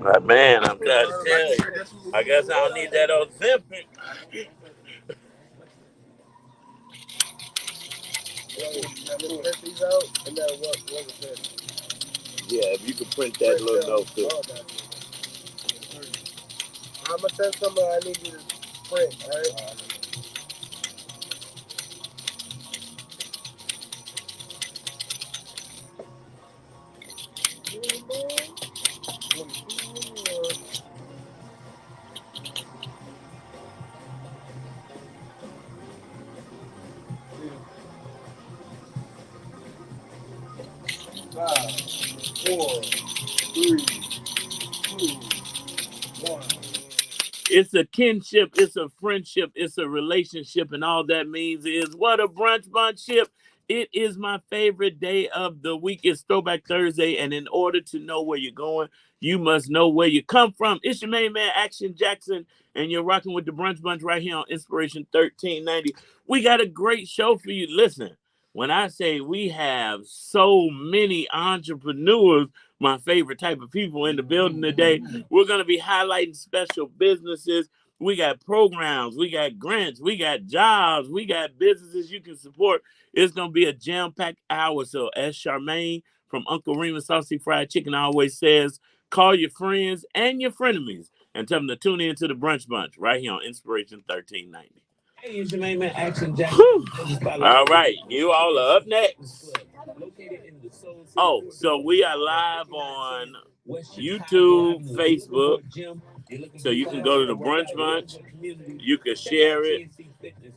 Man, I'm trying to tell you. I guess I don't need that Ozempic. Yeah, if you could print that little note too. I'm gonna send somebody. I need you to print. All right. Five, four, three, two, one. It's a kinship, it's a friendship, it's a relationship, and all that means is what a brunch ship. It is my favorite day of the week. It's Throwback Thursday, and in order to know where you're going, you must know where you come from. It's your main man, Action Jackson, and you're rocking with the Brunch Bunch right here on Inspiration 1390. We got a great show for you. Listen, when I say we have so many entrepreneurs, my favorite type of people in the building today, we're going to be highlighting special businesses. We got programs, we got grants, we got jobs, we got businesses you can support. It's going to be a jam-packed hour. So as Charmaine from Uncle Remus Saucy Fried Chicken always says, call your friends and your frenemies and tell them to tune in to the Brunch Bunch right here on Inspiration 1390. Hey, it's your main man, Action Jackson. All right, you all are up next. Oh, so we are live on YouTube, Facebook. So you can go to the Brunch Bunch. You can share it.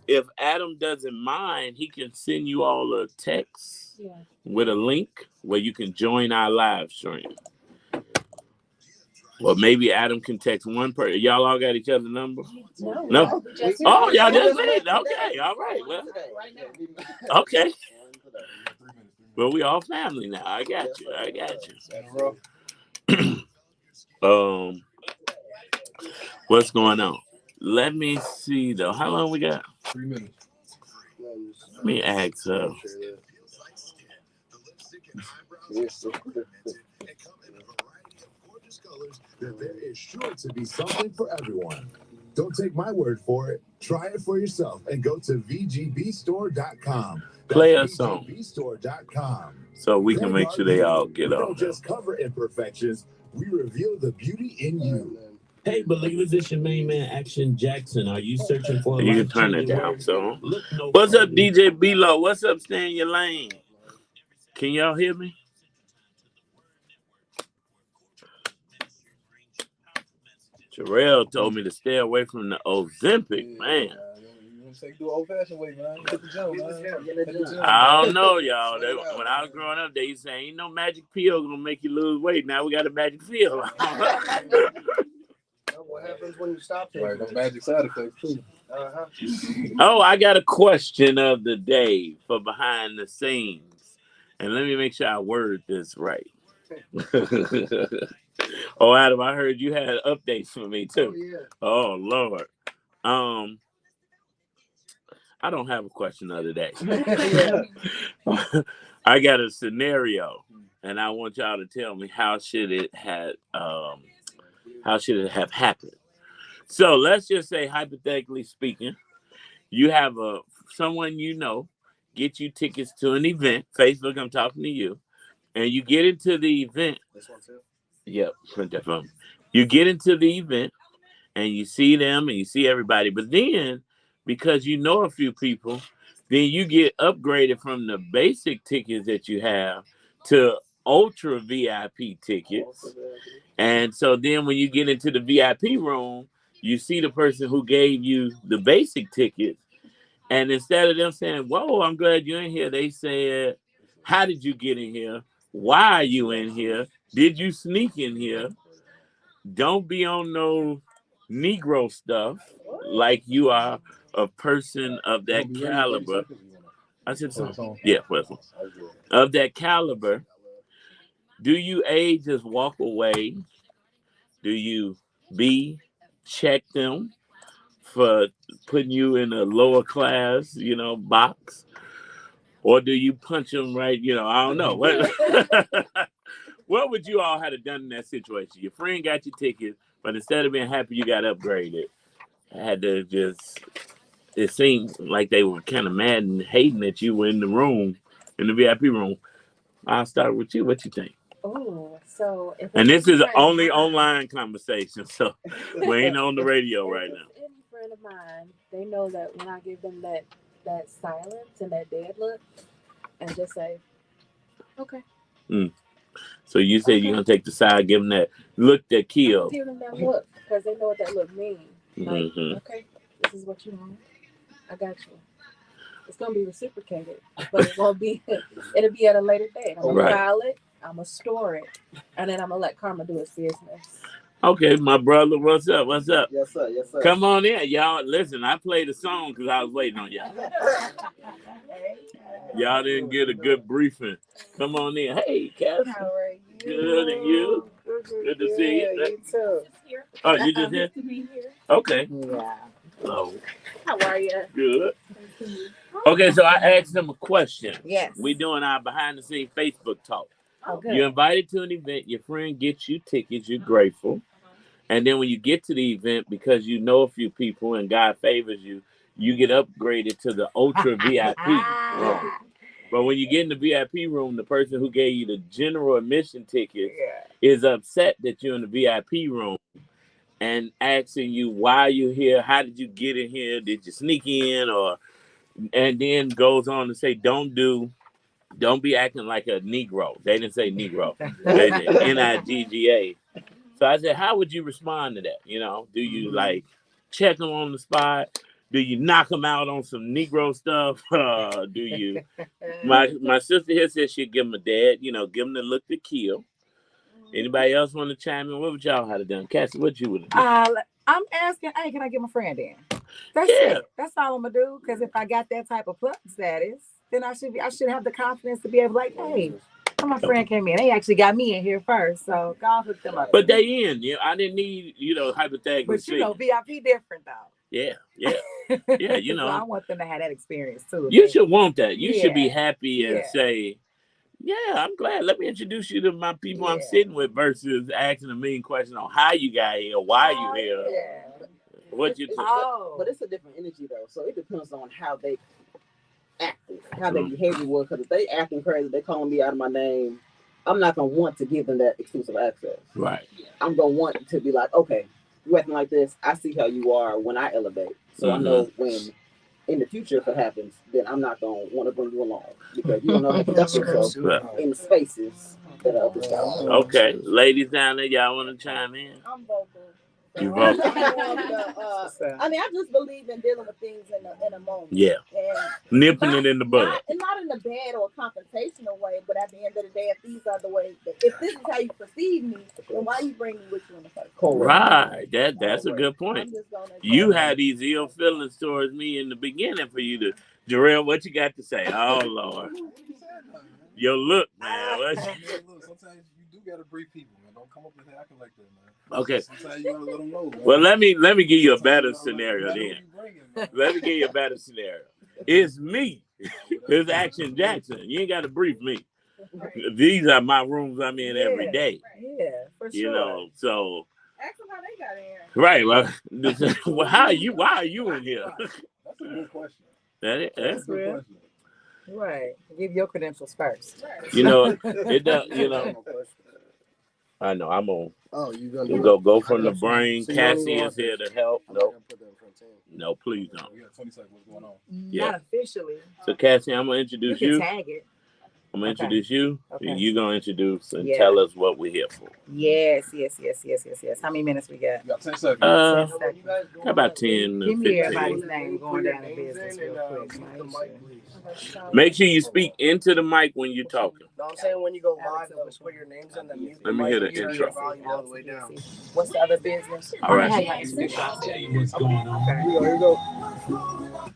If Adam doesn't mind, he can send you all a text with a link where you can join our live stream. Or maybe Adam can text one person. Y'all all got each other's number? No. Oh, y'all just met. Okay, all right. Well, okay. Well, we all family now. I got you. What's going on? Let me see though. How long we got? 3 minutes. Let me ask her. There is sure to be something for everyone. Don't take my word for it. Try it for yourself and go to vgbstore.com. Play a song vgbstore.com. so we can make sure they all get we on. Don't just cover imperfections, we reveal the beauty in you. Hey, believers, it's your main man, Action Jackson. Are you searching for a You can turn it down, so. What's up, DJ B-Lo? What's up, Stay in Your Lane? Can y'all hear me? Jarrell told me to stay away from the Ozempic, man. Do old-fashioned way, man. Hit the gym, man. I don't know, y'all. When I was growing up, they used to say, ain't no magic pill gonna make you lose weight. Now we got a magic pill. What happens when you stop taking it? Right, no magic side effects, too. Oh, I got a question of the day for behind the scenes. And let me make sure I word this right. Oh, Adam, I heard you had updates for me, too. Oh, yeah. Oh, Lord. I don't have a question of the day. I got a scenario, and I want y'all to tell me how should it have happened. So let's just say, hypothetically speaking, you have someone you know get you tickets to an event. Facebook, I'm talking to you, and you get into the event. This one too. Yep, print that phone. You get into the event, and you see them, and you see everybody, but then, because you know a few people, then you get upgraded from the basic tickets that you have to ultra VIP tickets. And so then when you get into the VIP room, you see the person who gave you the basic tickets. And instead of them saying, whoa, I'm glad you're in here, they said, how did you get in here? Why are you in here? Did you sneak in here? Don't be on no Negro stuff like you are a person of that caliber. I said so. Yeah, well, of that caliber. Do you A, just walk away? Do you B, check them for putting you in a lower class, box? Or do you punch them right? I don't know. What would you all have done in that situation? Your friend got your ticket, but instead of being happy you got upgraded, had to just. It seemed like they were kind of mad and hating that you were in the room, in the VIP room. I'll start with you. What you think? Oh, so if And it's this any is friend of only mine, online conversation, so we ain't on the radio if right it's now. any friend of mine, they know that when I give them that silence and that dead look, and just say, okay, So you said you're gonna take the side, give them that look that I'm gonna kill. give them that look because they know what that look means. Like, Mm-hmm. okay, this is what you want. I got you. It's gonna be reciprocated, but it won't be. It'll be at a later date. I'm gonna Right. file it. I'm gonna store it, and then I'm gonna let karma do its business. Okay, my brother, what's up? What's up? Yes, sir. Yes, sir. Come on in, y'all. Listen, I played a song because I was waiting on y'all. Y'all didn't get a good briefing. Come on in. Hey, Cass. How are you? Good, and you? Good to see you. You too. Oh, you just here? To be here. Okay. Yeah. Oh, How are you? good. Okay, so I asked them a question. Yes. We doing our behind the scenes Facebook talk. Oh, good. You're invited to an event. Your friend gets you tickets. You're grateful. And then when you get to the event, because you know a few people and God favors you, you get upgraded to the ultra VIP room. But when you get in the VIP room, the person who gave you the general admission ticket is upset that you're in the VIP room and asking you why you're here, how did you get in here, did you sneak in, or and then goes on to say don't be acting like a Negro. They didn't say Negro. They said Nigga. So I said, how would you respond to that? You know, do you like check them on the spot? Do you knock them out on some Negro stuff? Do you? My sister here said she'd give him a dad. You know, give him the look to kill. Anybody else want to chime in? What would y'all have done? Cassie, what you would have done? I'm asking, hey, can I get my friend in? That's Yeah. it. That's all I'm gonna do. Because if I got that type of plug status, then I should have the confidence to be able to like, hey, my friend came in. They actually got me in here first, so God hooked them up. But they in. You know, I didn't need, hypothetically. But VIP different though. Yeah. Yeah, you know. So I want them to have that experience too. You should want that. You should be Yeah. happy and Yeah. say, yeah, I'm glad. Let me introduce you to my people I'm Yeah. sitting with versus asking a million questions on how you got here, why you here. Yeah. What you think? But it's a different energy though, so it depends on how they acting, how their behavior was. Because if they acting crazy, they calling me out of my name, I'm not gonna want to give them that exclusive access. Right. I'm gonna want to be like, okay, you acting like this. I see how you are when I elevate, so I know when in the future if it happens, then I'm not gonna want to bring you along because you don't know how to conduct yourself in spaces that are other stuff. Okay, ladies down there, y'all want to chime in? I'm vocal. You vocal? I mean, I just believe in dealing with things in a moment. Yeah. And nipping it in the bud. Not in a bad or confrontational way, but at the end of the day, if these are the ways, if this is how you perceive me, then why are you bringing me with you in the first place? Right. That's a good point. You had these ill feelings towards me in the beginning for you to, Jarrell, what you got to say? Oh, Lord. Yo, look, man. Look, sometimes you do gotta brief people, man. Don't come up and acting like that, man. Okay. Sometimes you gotta let them know, man. Well, let me give you a better scenario then. Let me give you a better scenario. It's me. It's Action Jackson. You ain't got to brief me. These are my rooms I'm in every day. Yeah, for sure. You know, so. Ask them how they got in. Right. Well, why are you in here? That's a good question. That's real. Question. Right. Give your credentials first. You know, it does, you know. I know, I'm on. Oh, you gonna Go from the brain. So Cassie is here to help. No, please don't. We got 20 seconds. What's going on? Yeah. Not officially. So, Cassie, I'm going to introduce You you. can tag it. I'm going to introduce you. Okay. And you're going to introduce and Yeah. tell us what we're here for. Yes. How many minutes we got? You got 10 seconds. 10 seconds. About 10 Give me 15. everybody's name going down in business real quick. Make sure you speak into the mic when you're talking. No, I'm saying when you go live, put your names in the mute. Let me hear the Turn intro. your volume all the way down. What's the other business? All right. Tell you what's going on. Here you go.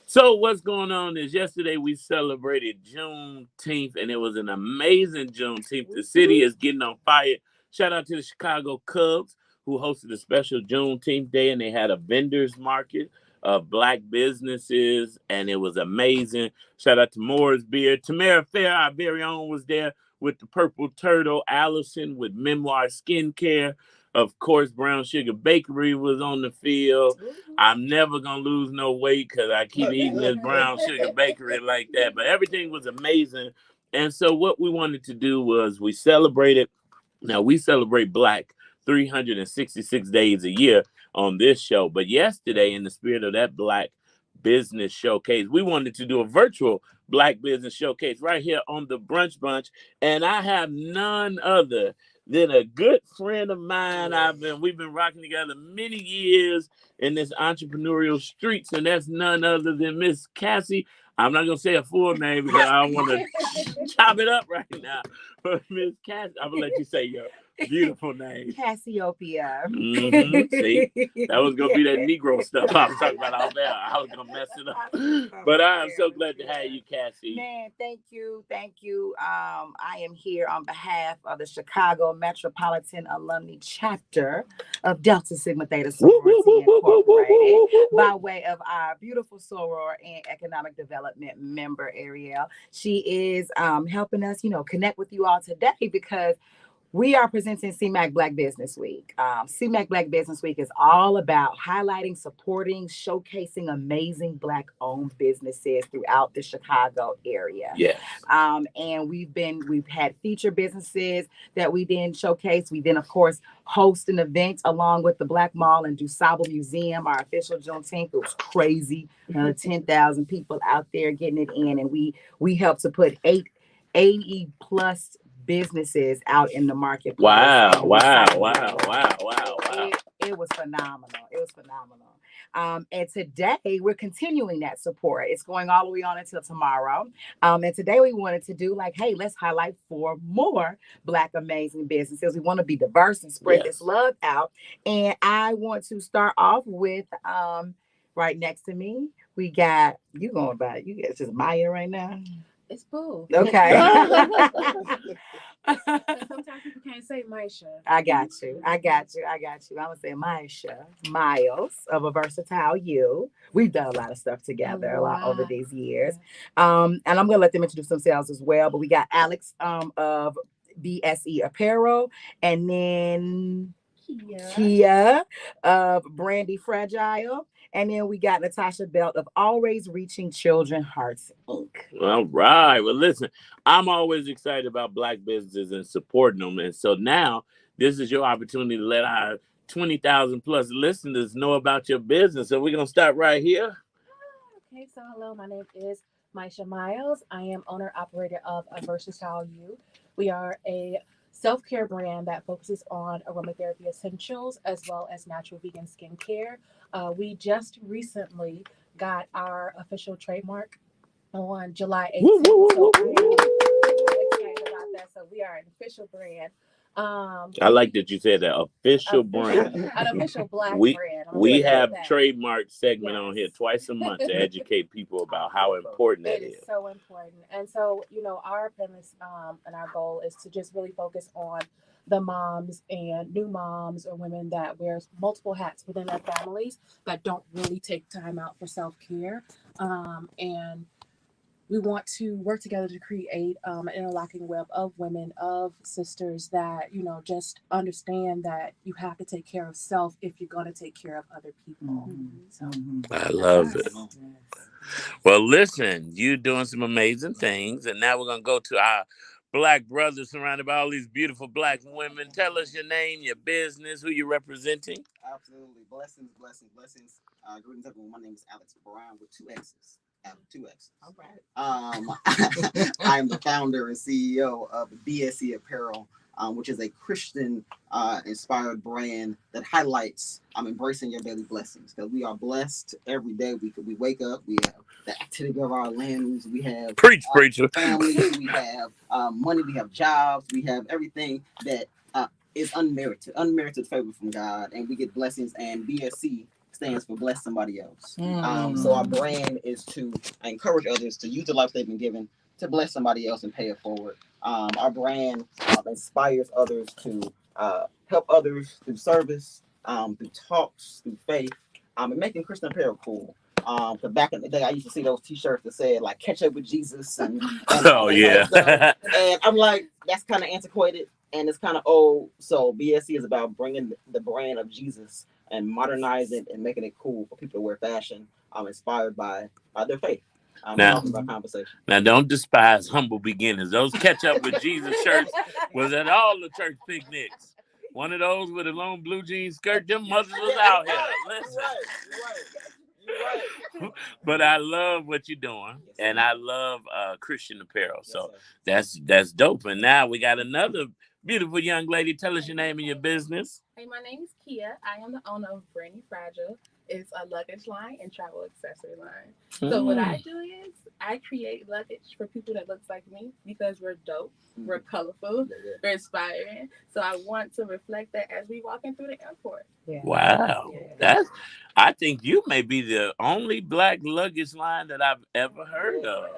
So what's going on is yesterday we celebrated Juneteenth, and it was an amazing Juneteenth. The city is getting on fire. Shout out to the Chicago Cubs who hosted a special Juneteenth day, and they had a vendors market of Black businesses, and it was amazing. Shout out to Moore's Beer. Tamara Fair, our very own, was there with the Purple Turtle, Allison with Memoir Skincare. Of course, Brown Sugar Bakery was on the field. I'm never going to lose no weight because I keep eating this Brown Sugar Bakery like that. But everything was amazing. And so what we wanted to do was we celebrated. Now, we celebrate Black 366 days a year on this show. But yesterday, in the spirit of that Black Business Showcase, we wanted to do a virtual Black Business Showcase right here on the Brunch Bunch. And I have none other than a good friend of mine. We've been rocking together many years in this entrepreneurial streets, and that's none other than Miss Cassie. I'm not gonna say a full name because I don't want to chop it up right now. But Miss Cassie, I'm gonna let you say your beautiful name. Cassiopeia. See, that was gonna be that Negro stuff I was talking about out there. I was gonna mess it up. But I am so glad to have you, Cassie. Man, thank you. I am here on behalf of the Chicago Metropolitan Alumni Chapter of Delta Sigma Theta Sorority Incorporated, by way of our beautiful soror and economic development member, Ariel. She is helping us, connect with you all today because we are presenting CMAC Black Business Week. CMAC Black Business Week is all about highlighting, supporting, showcasing amazing Black-owned businesses throughout the Chicago area. Yes. And we've had feature businesses that we then showcase. We then, of course, host an event along with the Black Mall and DuSable Museum, our official Juneteenth. It was crazy. 10,000 people out there getting it in, and we helped to put 80 plus businesses out in the marketplace. Wow. It was phenomenal. And today we're continuing that support. It's going all the way on until tomorrow. And today we wanted to do let's highlight 4 more Black amazing businesses. We want to be diverse and spread this love out. And I want to start off with right next to me, we got you guys just Maya right now. It's Boo. Okay. Sometimes people can't say Maisha. I got you. I'm gonna say Maisha Miles of A Versatile You. We've done a lot of stuff together over these years. And I'm gonna let them introduce themselves as well. But we got Alex of BSE Apparel, and then Keeana of Brandy Fragile. And then we got Natasha Belt of Always Reaching Children Hearts, Inc. All right. Well, listen, I'm always excited about Black businesses and supporting them. And so now this is your opportunity to let our 20,000 plus listeners know about your business. So we're going to start right here. Okay, so hello, my name is Maisha Miles. I am owner-operator of A Versatile You. We are a self-care brand that focuses on aromatherapy essentials as well as natural vegan skincare. We just recently got our official trademark on July 18th. So I am excited about that. So we are an official brand. I like that you said that official brand. An official Black brand. We have trademark segment on here twice a month to educate people about how important that is. It is so important. And so, our premise and our goal is to just really focus on the moms and new moms or women that wear multiple hats within their families that don't really take time out for self-care. And we want to work together to create an interlocking web of women, of sisters that, just understand that you have to take care of self if you're going to take care of other people. So I love it. Well, listen, you're doing some amazing things. And now we're going to go to our Black brothers surrounded by all these beautiful Black women. Tell us your name, your business, who you're representing. Absolutely. Blessings. Greetings, everyone. My name is Alex Brown with 2 X's. All right. I'm the founder and CEO of BSE Apparel, which is a Christian inspired brand that highlights embracing your daily blessings, because we are blessed every day. We wake up, we have the activity of our limbs, we have preacher families, we have money, we have jobs, we have everything that is unmerited favor from God, and we get blessings. And BSE stands for bless somebody else. So our brand is to encourage others to use the life they've been given to bless somebody else and pay it forward. Our brand inspires others to help others through service, through talks, through faith, and making Christian apparel cool. Because back in the day, I used to see those T-shirts that said catch up with Jesus and oh yeah. And I'm like, that's kind of antiquated and it's kind of old. So BSC is about bringing the brand of Jesus and modernizing and making it cool for people to wear fashion, inspired by their faith. Now, Talking about conversation. Now, don't despise humble beginnings. Those catch up with Jesus shirts was at all the church picnics. One of those with a long blue jean skirt, them mothers was out here. Listen. You're right. But I love what you're doing, and I love Christian apparel. So that's dope. And now we got another beautiful young lady. Tell us your name and your business. Hey, my name is Keeana. I am the owner of Brandy Fragile. It's a luggage line and travel accessory line. So what I do is I create luggage for people that looks like me because we're dope, we're colorful, we're inspiring. So I want to reflect that as we walking through the airport. Yeah. Wow. Yeah. I think you may be the only black luggage line that I've ever heard of.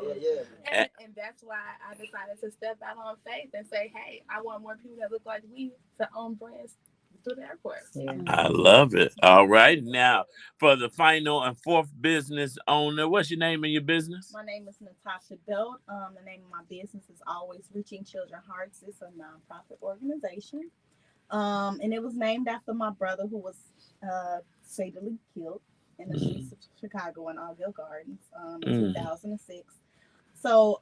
And that's why I decided to step out on faith and say, hey, I want more people that look like me to own brands through the airport. I love it. All right. Now, for the final and fourth business owner, what's your name and your business? My name is Natasha Belt. The name of my business is Always Reaching Children's Hearts. It's a nonprofit organization. And it was named after my brother who was fatally killed in the streets of Chicago in Argyle Gardens in 2006. So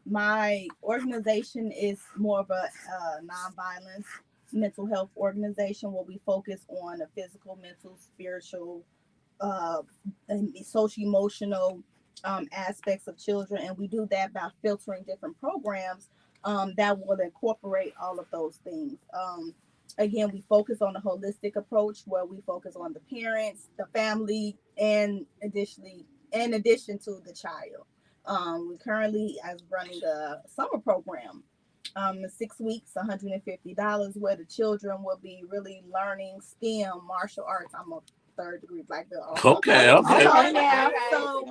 my organization is more of a nonviolence mental health organization where we focus on the physical, mental, spiritual, and social emotional aspects of children. And we do that by filtering different programs that will incorporate all of those things. Again, we focus on the holistic approach where we focus on the parents, the family, and in addition to the child. We currently is running a summer program. 6 weeks, $150, where the children will be really learning STEM, martial arts. I'm a third degree black belt. Okay. So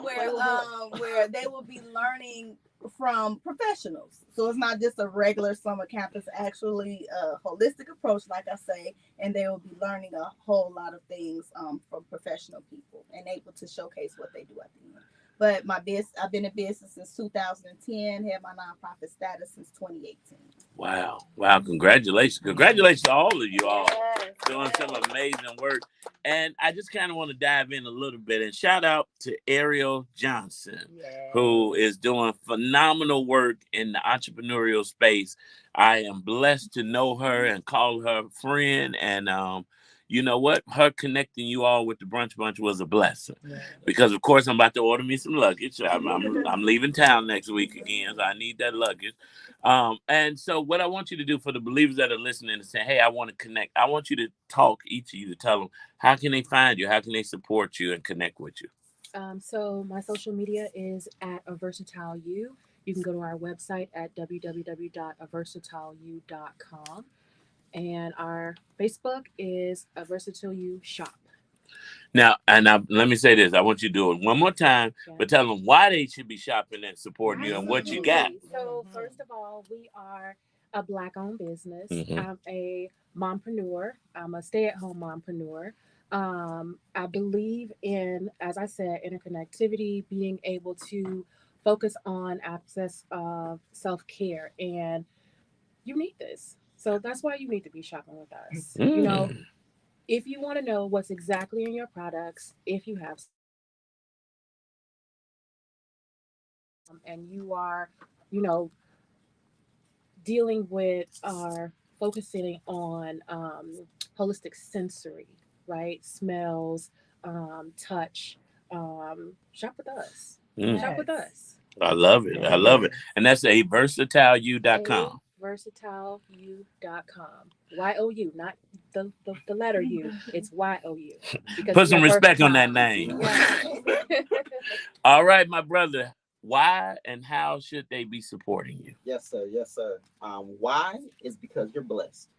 where they will be learning from professionals. So it's not just a regular summer camp, it's actually a holistic approach, like I say, and they will be learning a whole lot of things from professional people and able to showcase what they do at the end. But I've been in business since 2010, had my nonprofit status since 2018. Wow. Congratulations to all of you all doing some amazing work. And I just kind of want to dive in a little bit and shout out to Ariel Johnson, who is doing phenomenal work in the entrepreneurial space. I am blessed to know her and call her friend. And you know what? Her connecting you all with the Brunch Bunch was a blessing. Because, of course, I'm about to order me some luggage. I'm leaving town next week again, so I need that luggage. And so what I want you to do for the believers that are listening and saying, hey, I want to connect. I want you to talk, each of you, to tell them, how can they find you? How can they support you and connect with you? So my social media is at @aversatileu. You can go to our website at www.aversatileu.com. And our Facebook is a Versatile You Shop. Now, let me say this. I want you to do it one more time, but tell them why they should be shopping and supporting you and what you got. So first of all, we are a Black-owned business. I'm a mompreneur. I'm a stay-at-home mompreneur. I believe in, as I said, interconnectivity, being able to focus on aspects of self-care. And you need this. So that's why you need to be shopping with us. You know, if you want to know what's exactly in your products, if you have and you are, dealing with or focusing on holistic sensory, right? Smells, touch, shop with us. Shop with us. I love it. And that's versatileU.com. Versatileu.com. YOU, not the letter U. It's YOU. Put some respect on that name. Yeah. All right, my brother. Why and how should they be supporting you? Yes, sir. Why is because you're blessed.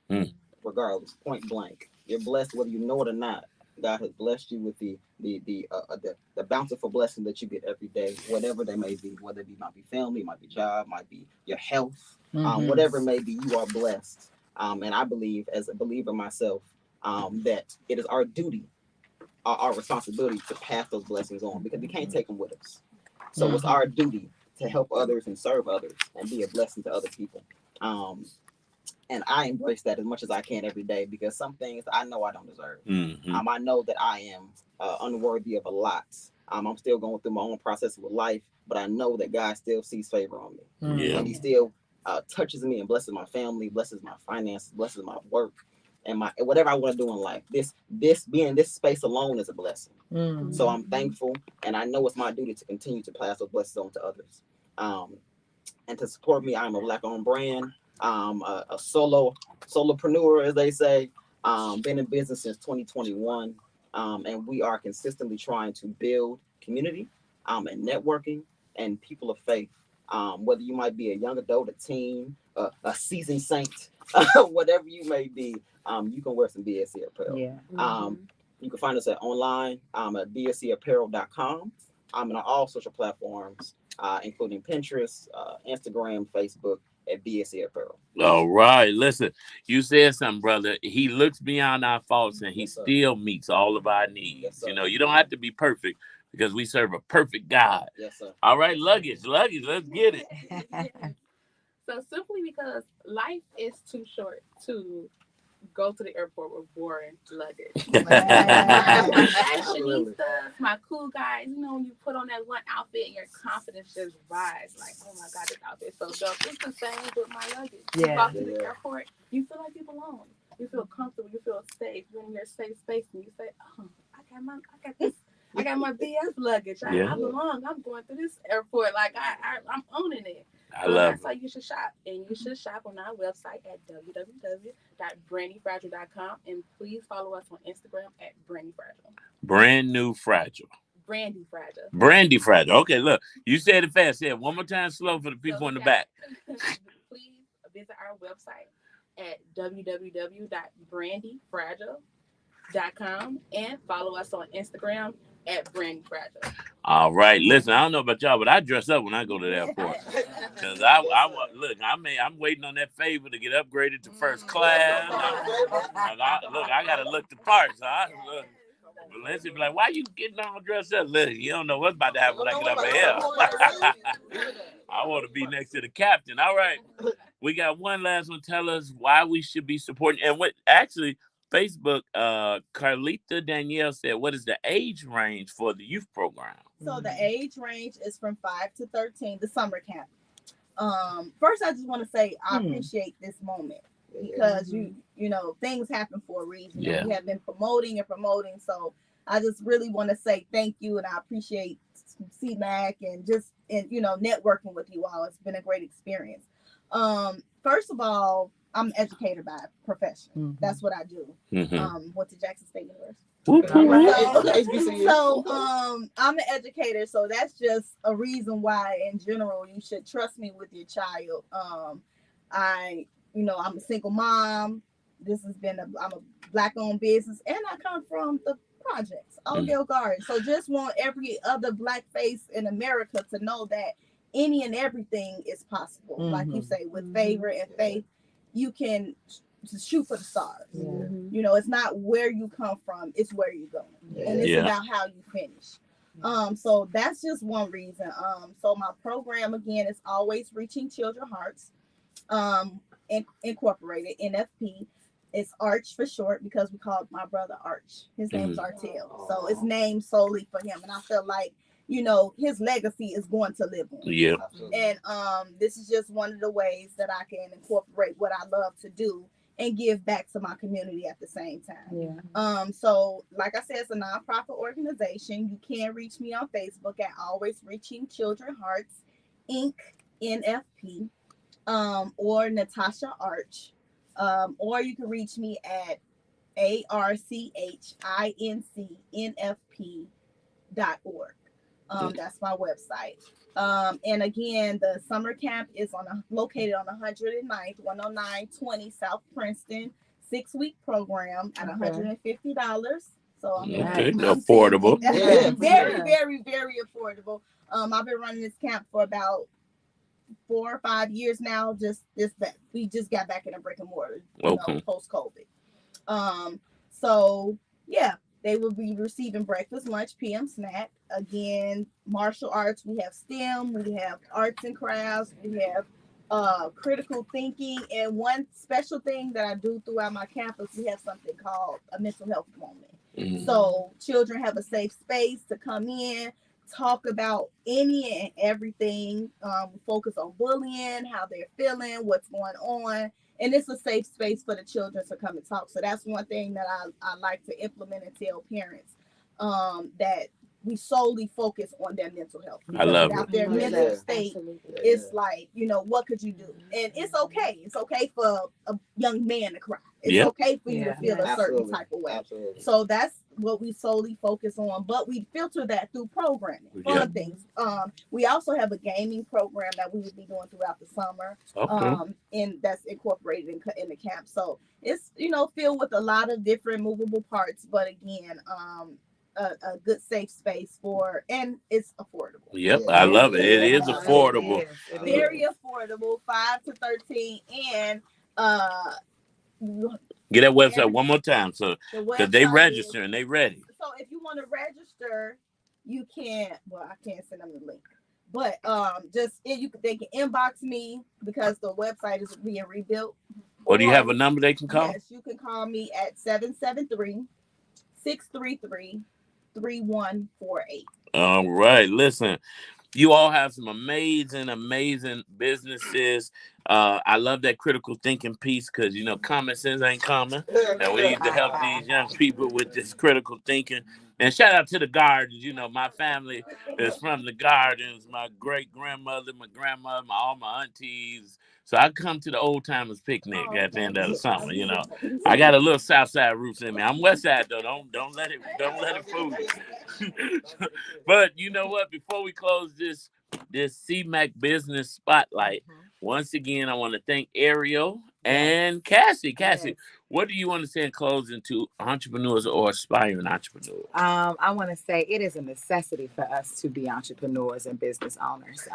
Regardless, point blank. You're blessed whether you know it or not. God has blessed you with the bountiful blessing that you get every day, whatever they may be, whether it might be family, might be job, might be your health, whatever it may be, you are blessed. And I believe, as a believer myself, that it is our duty, our responsibility to pass those blessings on because we can't take them with us. So it's our duty to help others and serve others and be a blessing to other people. And I embrace that as much as I can every day, because some things I know I don't deserve. Mm-hmm. I know that I am unworthy of a lot. I'm still going through my own process with life, but I know that God still sees favor on me. Yeah. And he still touches me and blesses my family, blesses my finances, blesses my work, and my whatever I want to do in life. This being in this space alone is a blessing. So I'm thankful, and I know it's my duty to continue to pass those blessings on to others. And to support me, I'm a Black-owned brand. A solopreneur, as they say. Been in business since 2021, and we are consistently trying to build community, and networking, and people of faith. Whether you might be a young adult, a teen, a seasoned saint, whatever you may be, you can wear some BSC apparel. Yeah. You can find us online at bscapparel.com. On all social platforms, including Pinterest, Instagram, Facebook, at BSC Apparel. All right. Listen, you said something, brother. He looks beyond our faults and he still meets all of our needs. Yes, sir. You know, you don't have to be perfect because we serve a perfect God. Yes, sir. All right, luggage, let's get it. So simply because life is too short to go to the airport with boring luggage. My fashionistas, my cool guys, you know, when you put on that one outfit and your confidence just rise, like, oh my God, this outfit is so dope. It's the same with my luggage. You walk to the airport, you feel like you belong. You feel comfortable, you feel safe. You're in your safe space and you say, oh, I got my BS luggage. I belong. I'm going through this airport. Like I'm owning it. So that's how you should shop. And you should shop on our website at www.brandyfragile.com. And please follow us on Instagram at Brandy Fragile. Brand new fragile. Brandy Fragile. Brandy Fragile. Okay, look, you said it fast. Say it one more time slow for the people in the back. Please visit our website at www.brandyfragile.com and follow us on Instagram at Brandy Fragile. All right, listen, I don't know about y'all, but I dress up when I go to the airport. Because I'm waiting on that favor to get upgraded to first class. I got to look the part. So Valencia be like, why you getting all dressed up? Listen, you don't know what's about to happen when I get up here. I want to be next to the captain. All right. We got one last one. Tell us why we should be supporting. And what actually, Facebook, Carlita Danielle said, what is the age range for the youth program? So the age range is from 5 to 13, the summer camp. First, I just want to say I appreciate this moment because you know things happen for a reason. Yeah. We have been promoting, so I just really want to say thank you, and I appreciate CMAC and networking with you all. It's been a great experience. First of all, I'm an educator by profession. That's what I do. Went to Jackson State University. So I'm an educator, so that's just a reason why in general you should trust me with your child. I'm a single mom. I'm a Black-owned business, and I come from the projects, Oakdale Garden. So just want every other Black face in America to know that any and everything is possible. Like you say, with favor and faith, you can shoot for the stars. It's not where you come from, it's where you go, and it's about how you finish. So that's just one reason. So my program again is Always Reaching Children's Hearts, Incorporated, NFP. It's Arch for short because we call my brother Arch. His name's Artel, so it's named solely for him, and I feel like his legacy is going to live on. Yeah. And this is just one of the ways that I can incorporate what I love to do and give back to my community at the same time. So like I said, it's a nonprofit organization. You can reach me on Facebook at Always Reaching Children's Hearts Inc. NFP, or Natasha Arch, or you can reach me at archincnfp.org. That's my website. And again, the summer camp is located on 109th, 10920 South Princeton, 6-week program at $150. So affordable. Very, very, very affordable. I've been running this camp for about 4 or 5 years now. We just got back in a brick and mortar, post COVID. So yeah. They will be receiving breakfast, lunch, PM snack. Again, martial arts. We have STEM. We have arts and crafts. We have critical thinking. And one special thing that I do throughout my campus, we have something called a mental health moment. So children have a safe space to come in, talk about any and everything, focus on bullying, how they're feeling, what's going on. And it's a safe space for the children to come and talk. So that's one thing that I like to implement and tell parents, that we solely focus on their mental health. I love without it. their mental state, it's like, what could you do? And it's okay. It's okay for a young man to cry. It's okay for you to feel a certain type of way. Absolutely. So that's what we solely focus on, but we filter that through programming, fun things. We also have a gaming program that we will be doing throughout the summer, and that's incorporated in the camp. So it's filled with a lot of different movable parts, but again, a good safe space and it's affordable. Yep, I love it. It is affordable. Very affordable, 5 to 13, and get that website one more time, so because they register and they ready. So if you want to register, you can. Well, I can't send them the link, but they can inbox me because the website is being rebuilt. Or do you have a number they can call? Yes, you can call me at 773-633-3148. All right, listen. You all have some amazing businesses. I love that critical thinking piece because, common sense ain't common. And we need to help these young people with this critical thinking. And shout out to the Gardens. My family is from the Gardens. My great-grandmother, my grandmother, all my aunties. So I come to the old timers picnic at the end of the summer. I got a little South Side roots in me. I'm West Side though. Don't let it fool you. But you know what? Before we close this CMAC business spotlight, once again I want to thank Ariel and Cassie. Cassie, what do you want to say in closing to entrepreneurs or aspiring entrepreneurs? I want to say it is a necessity for us to be entrepreneurs and business owners.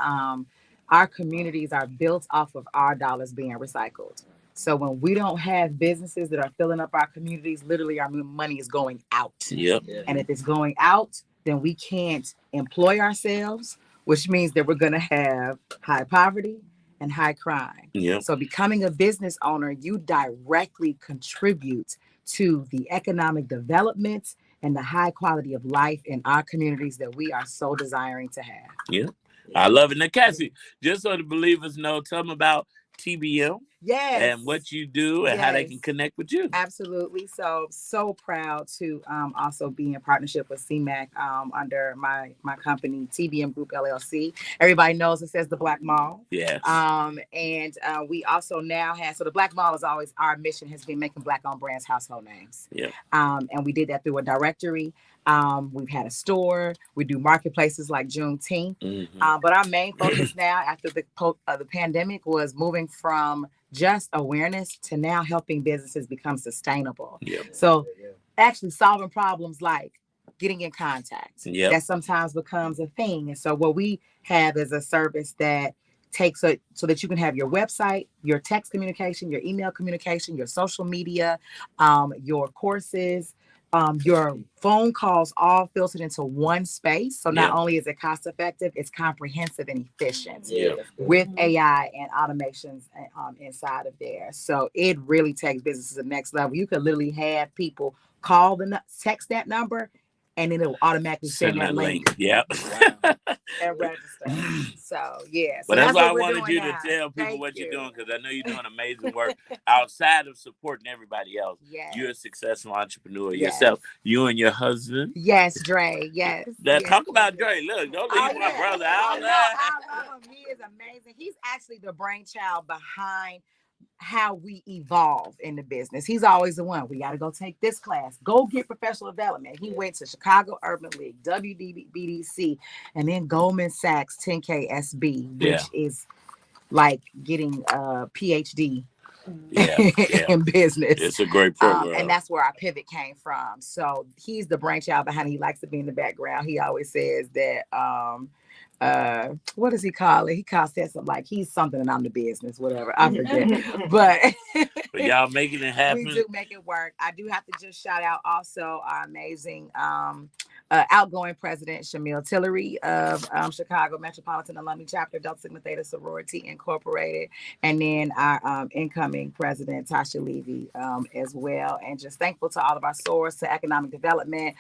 Our communities are built off of our dollars being recycled. So when we don't have businesses that are filling up our communities, literally our money is going out. Yep. And if it's going out, then we can't employ ourselves, which means that we're going to have high poverty and high crime. Yep. So becoming a business owner, you directly contribute to the economic development and the high quality of life in our communities that we are so desiring to have. Yeah. I love it. Now, Cassie, just so the believers know, tell them about TBM. Yes. And what you do and how they can connect with you. Absolutely. So proud to also be in partnership with CMAC under my company, TBM Group LLC. Everybody knows it says the Black Mall. Yes. And we also now have, so the Black Mall is always, our mission has been making Black-owned brands household names. Yeah. And we did that through a directory. We've had a store. We do marketplaces like Juneteenth. But our main focus now after the pandemic was moving from just awareness to now helping businesses become sustainable. Yep. So actually solving problems like getting in contact. Yep. That sometimes becomes a thing. And so what we have is a service that takes it so that you can have your website, your text communication, your email communication, your social media, your courses, your phone calls all filtered into one space. So not only is it cost effective, it's comprehensive and efficient with AI and automations inside of there. So it really takes businesses to the next level. You could literally have people call text that number, and then it will automatically send that link. Yep. And register. So yes. But that's why I wanted you to tell people what you're doing, because I know you're doing amazing work outside of supporting everybody else. Yes. You're a successful entrepreneur yourself. You and your husband. Yes, Dre. Yes. Talk about Dre. Look, don't leave my brother out. I love him. He is amazing. He's actually the brainchild behind how we evolve in the business. He's always the one. We got to go take this class. Go get professional development. He went to Chicago Urban League, WDBDC, and then Goldman Sachs 10K SB, which is like getting a PhD in business. It's a great program. And that's where our pivot came from. So he's the brainchild behind it. He likes to be in the background. He always says that what does he call it? He says something like he's something and I'm the business, whatever. I forget. but y'all making it happen. We do make it work. I do have to just shout out also our amazing outgoing president Shamil Tillery of Chicago Metropolitan Alumni Chapter Delta Sigma Theta Sorority Incorporated, and then our incoming president Tasha Levy as well. And just thankful to all of our source, to economic development,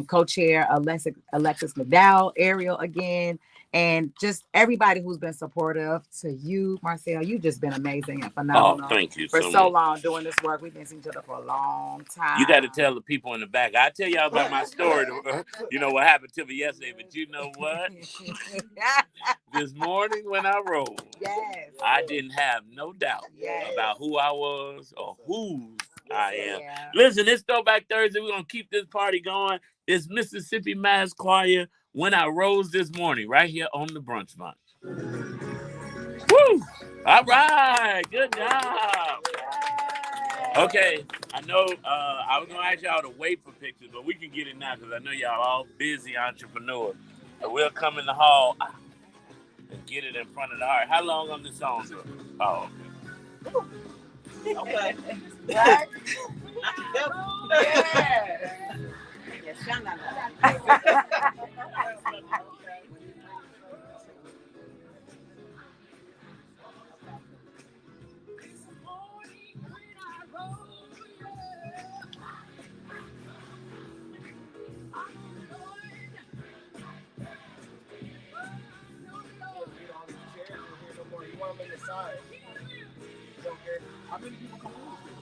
co-chair Alexis McDowell, Ariel again, and just everybody who's been supportive. To you, Marcel, you've just been amazing and phenomenal. Oh, thank you for so so much. long doing this work. We've been seeing each other for a long time. You got to tell the people in the back. I tell y'all about my story. You know what happened to me yesterday, but you know what? This morning when I rolled, yes, I didn't have no doubt yes. about who I was or whose I am. Yeah. Listen, it's Throwback Thursday. We're going to keep this party going. It's Mississippi Mass Choir, When I Rose This Morning, right here on the Brunch Bunch. Woo! All right. Good job. Okay. I know I was going to ask y'all to wait for pictures, but we can get it now because I know y'all all busy entrepreneurs. So we'll come in the hall and get it in front of the heart. How long on this song? Oh, Okay. Right? How many people come over here?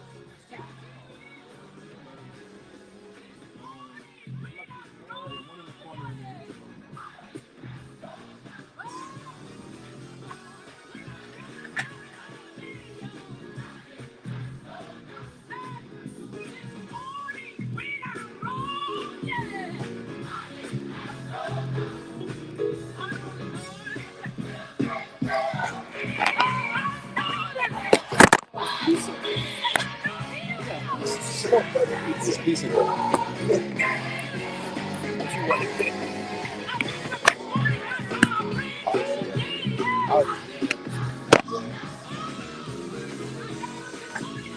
It's decent.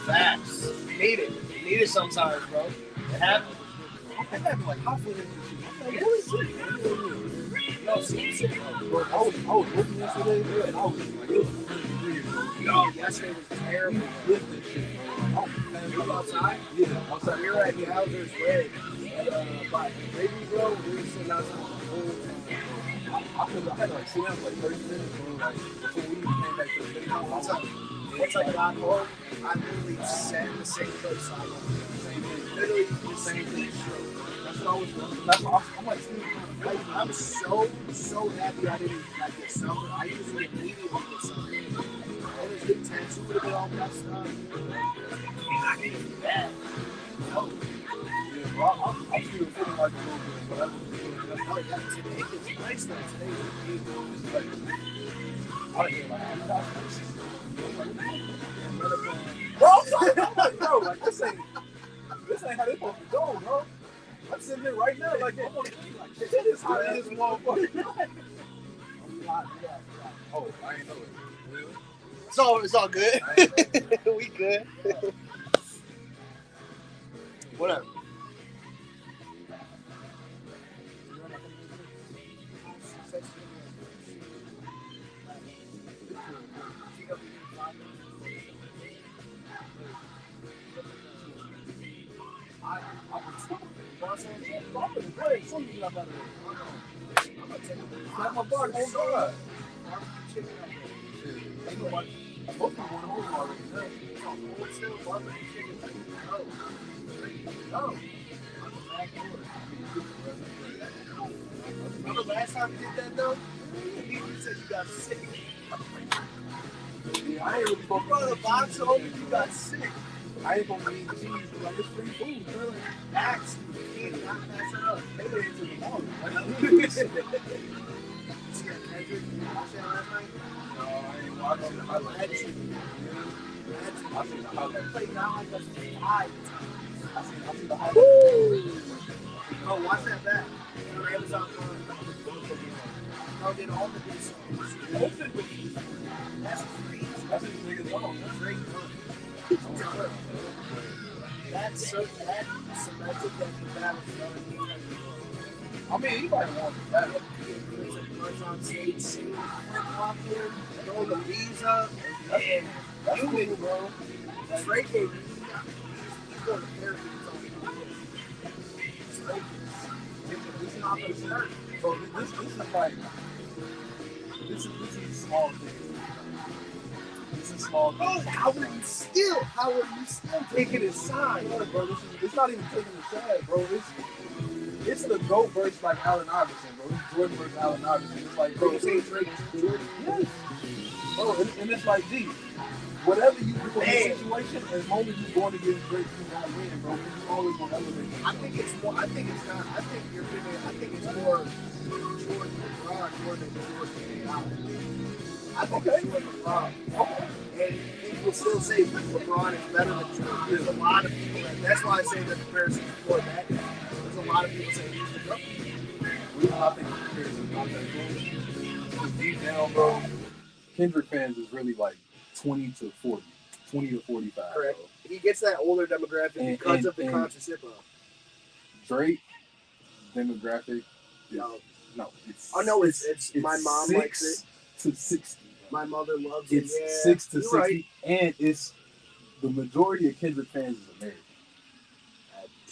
Facts. Need it. Need it sometimes, bro. It happens. I had like halfway into shit. What is it? No, seriously, bro. I was working yesterday, bro, and I was like, it was 103. No, yesterday was terrible. Lifting shit, bro. You go outside? Yeah, outside. We were at Gallagher's Red. By Baby, bro, we were sitting outside the whole time. I had to like sit down for like 30 minutes, bro. Like, before we even came back to the video. Once I got home, I literally sat in the same place. I literally the same thing. That's what I was doing. That's what I'm like, I'm so happy I didn't like get something. I usually immediately get something. And this big tattoo would have been all that stuff. I didn't do that. No. yeah, bro. I'm still feeling like a little bit, but Today is nice though. Today is good. like, I didn't like, I'm like, bro, like this ain't how they supposed to go, bro. I'm sitting here right now, like, I'm on the street, like, shit is hot as a motherfucker. Oh, I ain't know it. It's all good. We good. Whatever. Remember last time we did that though? You said you got sick. Yeah, I ain't really supposed to. Bro, the box told me you got sick. I ain't gonna eat cheese, but like, it's free food, bro. Max, you can't not pass it up. They went into the mall. You see that Kendrick? You watched that last night? No, I ain't watching the highlights. I seen the highlights. Played down like us 5 times. I seen the highlights. Oh, watch that back. On Amazon Prime. Oh, did all the good songs. Open with you. That's crazy. That's his niggas on. That's great fun. That's so that cemented that the battle. I mean, anybody wants that. There's a bunch on stage singing, walk in, throw the bees up, and That's you cool, bro. Drake ain't he's going to therapy. It's not gonna start. So this is like this is small things. This is small things. Oh, how are you still taking his side? No, bro, it's not even taking the side, bro. It's the GOAT versus like Allen Iverson, bro. It's Jordan versus Allen Iverson. It's like, bro, You say Drake is Jordan? yes. Bro, and it's like, G, whatever you do in this situation, as long as you're going against Drake, you're gonna win, bro. Because you always gonna elevate. I think it's more. I think it's not. I think you're thinking. I think it's more Jordan LeBron more than Jordan Allen. I think it's Jordan LeBron. Okay. And people still say LeBron is better than Jordan. There's a lot of people that's why I say the comparison is for that. There's a lot of people saying he's the GOAT. I think the comparison is not that close. Because deep down, bro, Kendrick fans is really like 20 to 40, 20 to 45. Correct. Bro. He gets that older demographic because of the conscious hip hop. Drake demographic. No, it's. Oh no, it's my mom likes it. 6 to 60. My mother loves it. It's Yeah, 6 to 60, right. and it's the majority of Kendrick fans is American.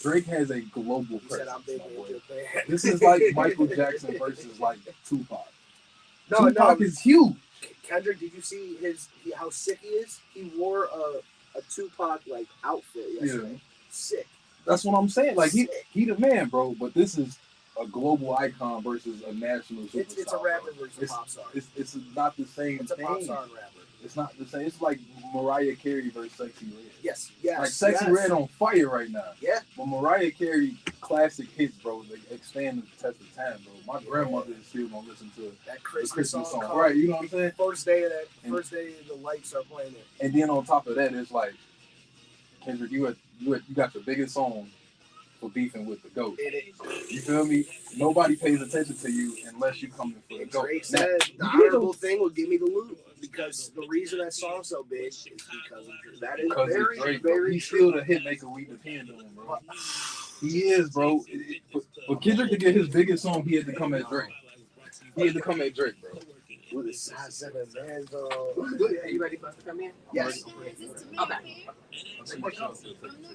Drake has a global presence. I'm big into fan. This is like Michael Jackson versus like Tupac. No, Tupac is huge. Kendrick, did you see how sick he is? He wore a Tupac like outfit yesterday. Yeah. Sick. That's what I'm saying. Like he the man, bro. But this is a global icon versus a national superstar. It's a rapper versus a pop star. It's not the same It's a thing. pop star and rapper. It's not the same. It's like Mariah Carey versus Sexy Red. Yes. Like Sexy Red on fire right now. Yeah. But Mariah Carey classic hits, bro. They expand the test of time, bro. My grandmother is still gonna listen to that Christmas song. Come. Right? You know what I'm saying? First day the lights are playing it. And then on top of that, it's like Kendrick, you got the biggest song for beefing with the GOAT. You feel me? Nobody pays attention to you unless you come in for the GOAT. Drake said the honorable thing will give me the loot because the reason that song's so big is because of Drake. That is very, Drake, very he's true. still the hit maker we depend on, bro. He is, bro. For Kendrick to get his biggest song, he had to come at Drake. He had to come at Drake, bro. With his size 7 bands on. Are you ready for us to come in? Yes. Okay. From the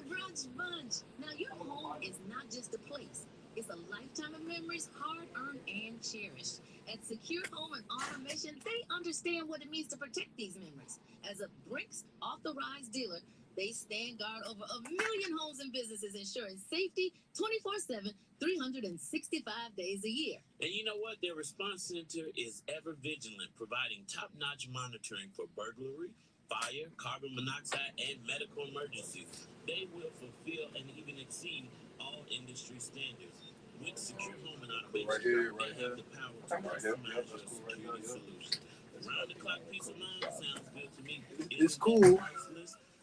Brunch Bunch. Now, your home is not just a place. It's a lifetime of memories, hard-earned and cherished. At Secure Home and Automation, they understand what it means to protect these memories. As a Brinks authorized dealer, they stand guard over 1 million homes and businesses, ensuring safety 24/7, 365 days a year. And you know what? Their response center is ever vigilant, providing top-notch monitoring for burglary, fire, carbon monoxide, and medical emergencies. They will fulfill and even exceed all industry standards. With Secure Home and Automation, they have the power to customize your security solution. Round the clock peace of mind sounds good to me. It's cool.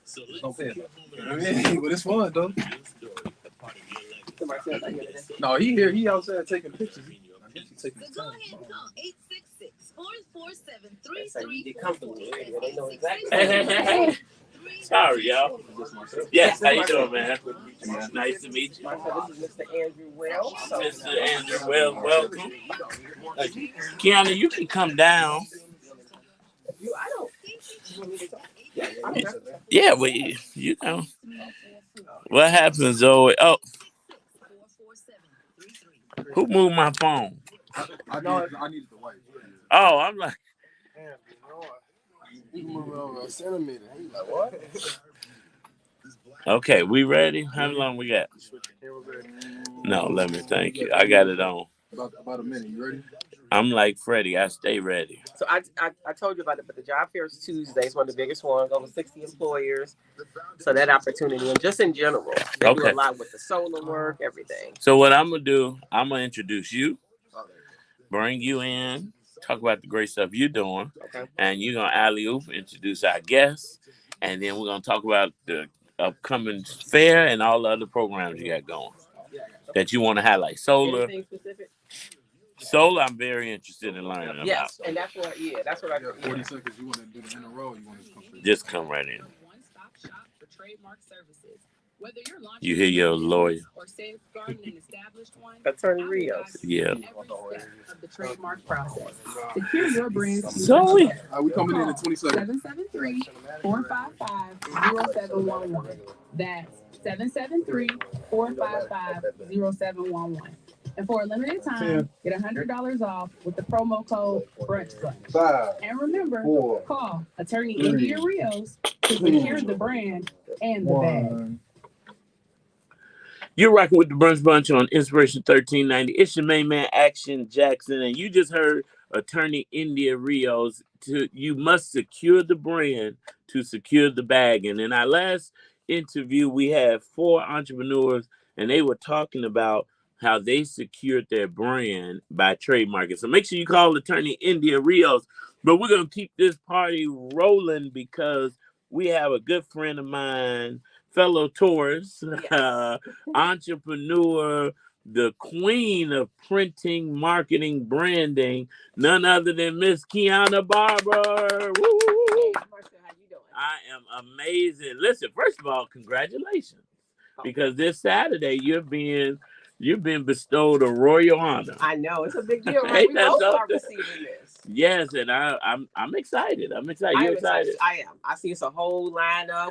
So Don't pay it. But it's fun, though. No, he outside taking pictures. I guess he's taking So go time. ahead and call 866-447-3343. So you get comfortable with it. They know exactly. Hey. Sorry, y'all. Yes, how you doing, man? Nice to meet you. This is Mr. Andrew Wells. Mr. Andrew Wells, welcome. Keeana, you can come down. I don't. Yeah, well, you know. What happens, Zoe? Oh, who moved my phone? I needed the white. Oh, I'm like, Damn, you can move over a centimeter. He's like, what? okay, we ready? How long we got? No, let me thank you. I got it on. About a minute. You ready? I'm like Freddie. I stay ready. So I told you about it, but the job fair is Tuesday. It's one of the biggest ones, over 60 employers. So that opportunity, and just in general, they do a lot with the solar work, everything. So what I'm gonna do, I'm gonna introduce you, bring you in, talk about the great stuff you're doing, and you're gonna alley-oop, introduce our guests, and then we're gonna talk about the upcoming fair and all the other programs you got going that you want to highlight. Solar. Anything specific? Solar, I'm very interested in learning about. Yes, and that's what I do. 40 seconds. You want to do it in a row? Or you want to come straight? Just come right in. One-stop shop for trademark services. Whether you're launching You hear your lawyer. or safeguarding an established one, Attorney I will Rios. guide you Yeah. through every step of the trademark process. Secure your brand. Zoe. We coming in at 27. 773-455-0711. That's 773-455-0711. And for a limited time, get $100 off with the promo code Brunch. 5, And remember, 4, call Attorney 3, India Rios to secure the brand and the bag. 1. You're rocking with the Brunch Bunch on Inspiration 1390. It's your main man, Action Jackson, and you just heard Attorney India Rios. You must secure the brand to secure the bag. And in our last interview, we had 4 entrepreneurs, and they were talking about how they secured their brand by trademarking. So make sure you call Attorney India Rios. But we're going to keep this party rolling because we have a good friend of mine, fellow Taurus, entrepreneur, the queen of printing, marketing, branding, none other than Miss Keeana Barber. Woo! Hey, Marcia, how you doing? I am amazing. Listen, first of all, congratulations, because this Saturday you're being bestowed a royal honor. I know it's a big deal, right? We both are receiving this. Yes, and I'm excited. I'm excited. You're excited? I am. I see it's a whole lineup.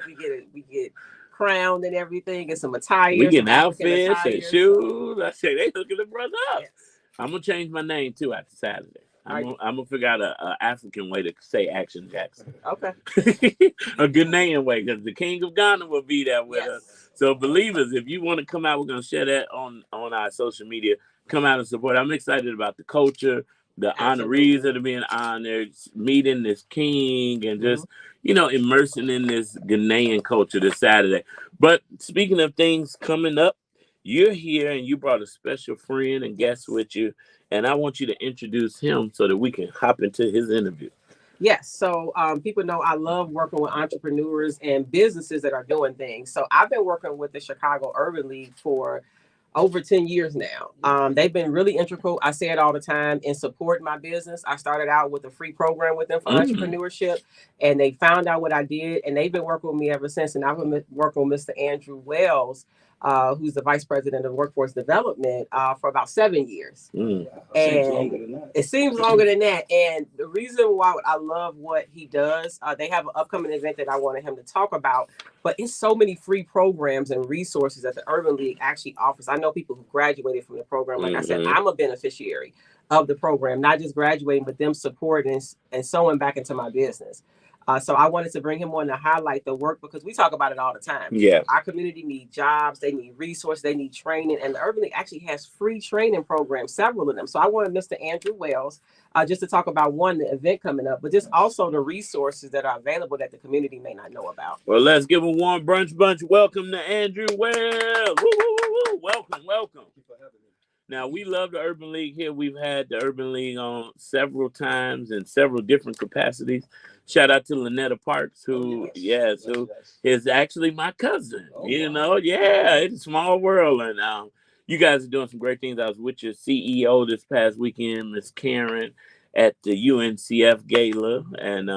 We get crowned and everything, get some attire. We get outfits and so. shoes. I say they hooking the brother up. Yes. I'm gonna change my name too after Saturday. I'm gonna figure out a African way to say Action Jackson. Okay. A Ghanaian way, because the King of Ghana will be there with us. So believers, if you want to come out, we're gonna share that on our social media. Come out and support. I'm excited about the culture, the honorees that are being honored, meeting this king, and just immersing in this Ghanaian culture this Saturday. But speaking of things coming up, you're here and you brought a special friend and guest with you. And I want you to introduce him so that we can hop into his interview. Yes. So people know I love working with entrepreneurs and businesses that are doing things. So I've been working with the Chicago Urban League for over 10 years now. They've been really integral. I say it all the time in supporting my business. I started out with a free program with them for entrepreneurship, and they found out what I did, and they've been working with me ever since. And I've been working with Mr. Andrew Wells, who's the vice president of workforce development, for about 7 years. And it seems longer than that. And the reason why I love what he does, they have an upcoming event that I wanted him to talk about, but it's so many free programs and resources that the Urban League actually offers. I know people who graduated from the program. Like I said, I'm a beneficiary of the program, not just graduating, but them supporting and sewing back into my business. So I wanted to bring him on to highlight the work, because we talk about it all the time. Yeah. Our community needs jobs, they need resources, they need training, and the Urban League actually has free training programs, several of them. So I wanted Mr. Andrew Wells just to talk about the event coming up, but just also the resources that are available that the community may not know about. Well, let's give a warm Brunch Bunch welcome to Andrew Wells. Woo, woo, woo, woo. Welcome. Now, we love the Urban League here. We've had the Urban League on several times in several different capacities. Shout out to Lynetta Parks, who is actually my cousin. It's a small world. And you guys are doing some great things. I was with your CEO this past weekend, Miss Karen, at the UNCF Gala. And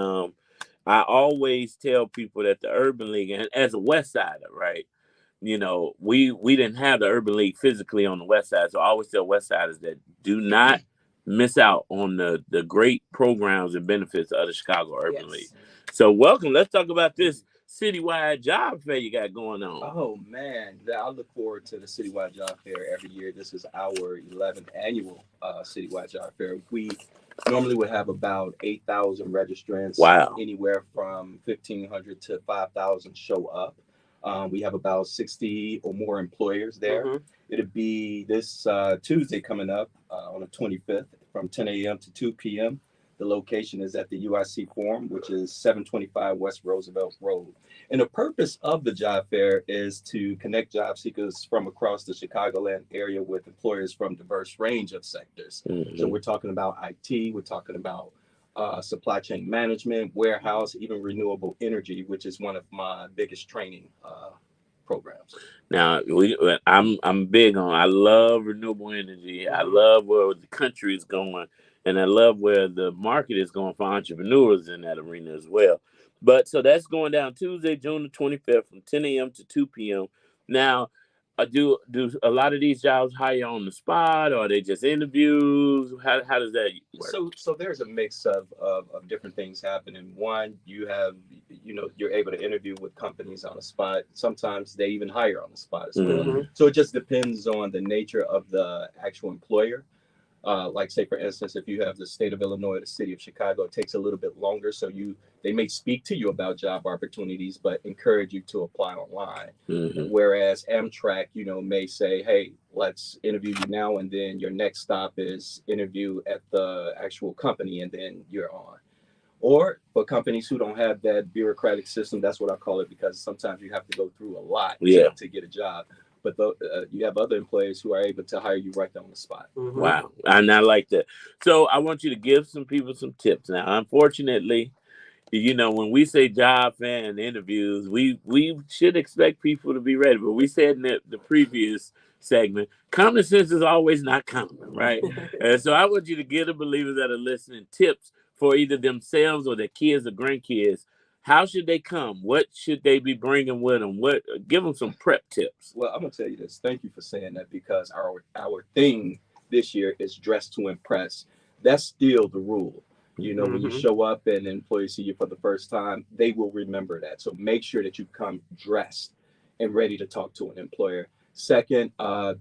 I always tell people that the Urban League, and as a West Sider, right? We didn't have the Urban League physically on the West Side. So I always tell West Siders that do not miss out on the great programs and benefits of the Chicago Urban League. So welcome. Let's talk about this citywide job fair you got going on. Oh, man. I look forward to the citywide job fair every year. This is our 11th annual citywide job fair. We normally would have about 8,000 registrants. Wow. Anywhere from 1,500 to 5,000 show up. We have about 60 or more employers there. It'll be this Tuesday coming up on the 25th from 10 a.m. to 2 p.m. The location is at the UIC Forum, which is 725 West Roosevelt Road. And the purpose of the job fair is to connect job seekers from across the Chicagoland area with employers from diverse range of sectors. So we're talking about IT, we're talking about supply chain management, warehouse, even renewable energy, which is one of my biggest training programs. Now, I'm big on. I love renewable energy. I love where the country is going, and I love where the market is going for entrepreneurs in that arena as well. But so that's going down Tuesday, June the 25th, from 10 a.m. to 2 p.m. Now, do a lot of these jobs hire on the spot, or are they just interviews? How does that work? So there's a mix of different things happening. One, you have, you're able to interview with companies on the spot. Sometimes they even hire on the spot as well. Mm-hmm. So it just depends on the nature of the actual employer. Like say for instance, if you have the state of Illinois, the city of Chicago, it takes a little bit longer. So they may speak to you about job opportunities, but encourage you to apply online. Mm-hmm. Whereas Amtrak, may say, hey, let's interview you now, and then your next stop is interview at the actual company, and then you're on. Or for companies who don't have that bureaucratic system, that's what I call it, because sometimes you have to go through a lot to get a job. But you have other employers who are able to hire you right there on the spot. Mm-hmm. Wow. And I like that. So I want you to give some people some tips. Now, unfortunately, when we say job fair and interviews, we should expect people to be ready. But we said in the previous segment, common sense is always not common, right? And so I want you to give the believers that are listening tips for either themselves or their kids or grandkids. How should they come? What should they be bringing with them? Give them some prep tips. Well, I'm gonna tell you this. Thank you for saying that, because our theme this year is dress to impress. That's still the rule. When you show up and employees see you for the first time, they will remember that. So make sure that you come dressed and ready to talk to an employer. Second,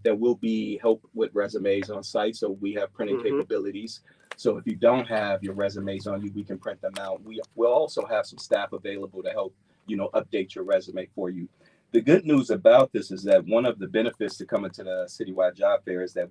there will be help with resumes on site. So we have printing capabilities. So if you don't have your resumes on you, we can print them out. We'll also have some staff available to help, update your resume for you. The good news about this is that one of the benefits to coming to the citywide job fair is that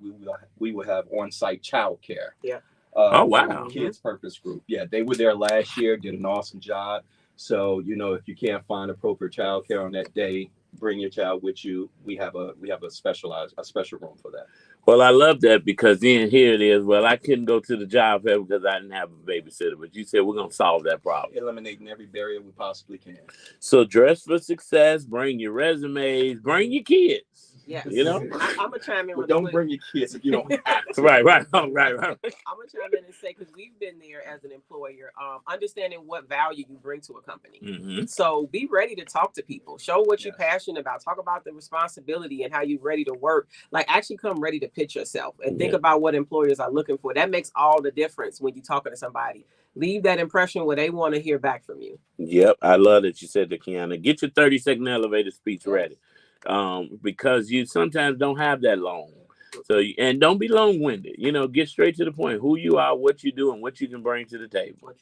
we will have on-site childcare. Yeah. Oh, wow. Kids Purpose Group. Yeah, they were there last year, did an awesome job. So, if you can't find appropriate childcare on that day, bring your child with you. We have a special room for that. Well, I love that, because then here it is. Well, I couldn't go to the job fair because I didn't have a babysitter. But you said we're going to solve that problem. Eliminating every barrier we possibly can. So dress for success, bring your resumes, bring your kids. Yes. I'm going to chime in. But don't bring your kids if you don't have to. Right. I'm going to chime in and say, because we've been there as an employer, understanding what value you bring to a company. Mm-hmm. So be ready to talk to people. Show what you're passionate about. Talk about the responsibility and how you're ready to work. Like, actually come ready to pitch yourself and think about what employers are looking for. That makes all the difference when you're talking to somebody. Leave that impression where they want to hear back from you. Yep. I love that you said that, Keeana. Get your 30-second elevator speech ready. Because you sometimes don't have that long. So, and don't be long-winded. Get straight to the point. Who you are, what you do, and what you can bring to the table.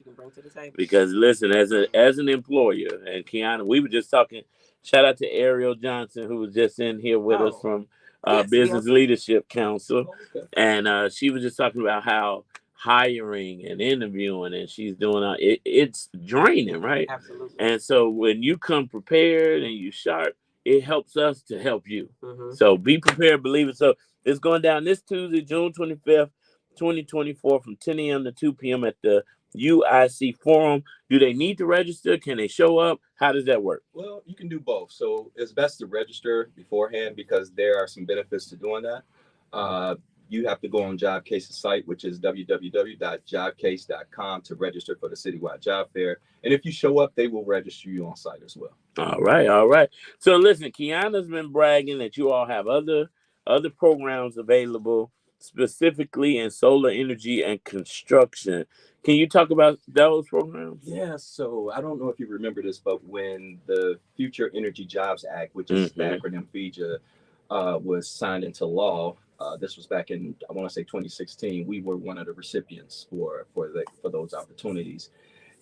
Because listen, as an employer, and Keeana, we were just talking. Shout out to Ariel Johnson, who was just in here with us from Business Leadership Council, and she was just talking about how hiring and interviewing, and she's doing it's draining, right? Absolutely. And so when you come prepared and you sharp, it helps us to help you. Mm-hmm. So be prepared, believe it. So it's going down this Tuesday, June 25th, 2024, from 10 a.m. to 2 p.m. at the UIC Forum. Do they need to register? Can they show up? How does that work? Well, you can do both. So it's best to register beforehand, because there are some benefits to doing that. You have to go on JobCase's site, which is www.jobcase.com, to register for the Citywide Job Fair. And if you show up, they will register you on site as well. All right. So listen, Keeana's been bragging that you all have other programs available, specifically in solar energy and construction. Can you talk about those programs? Yeah, so I don't know if you remember this, but when the Future Energy Jobs Act, which is the acronym FEJA, was signed into law, this was back in, I want to say 2016, we were one of the recipients for those opportunities.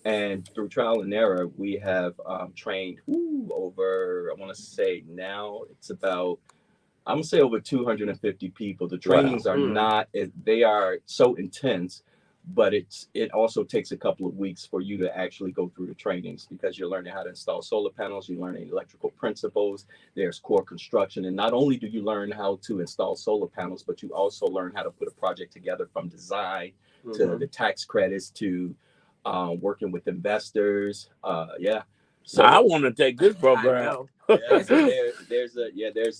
And through trial and error, we have trained over, I want to say now it's about, I'm going to say over 250 people. The trainings are they are so intense, but it also takes a couple of weeks for you to actually go through the trainings, because you're learning how to install solar panels, you're learning electrical principles, there's core construction. And not only do you learn how to install solar panels, but you also learn how to put a project together from design to the tax credits to working with investors. So I want to take this I program. know. yeah, so there's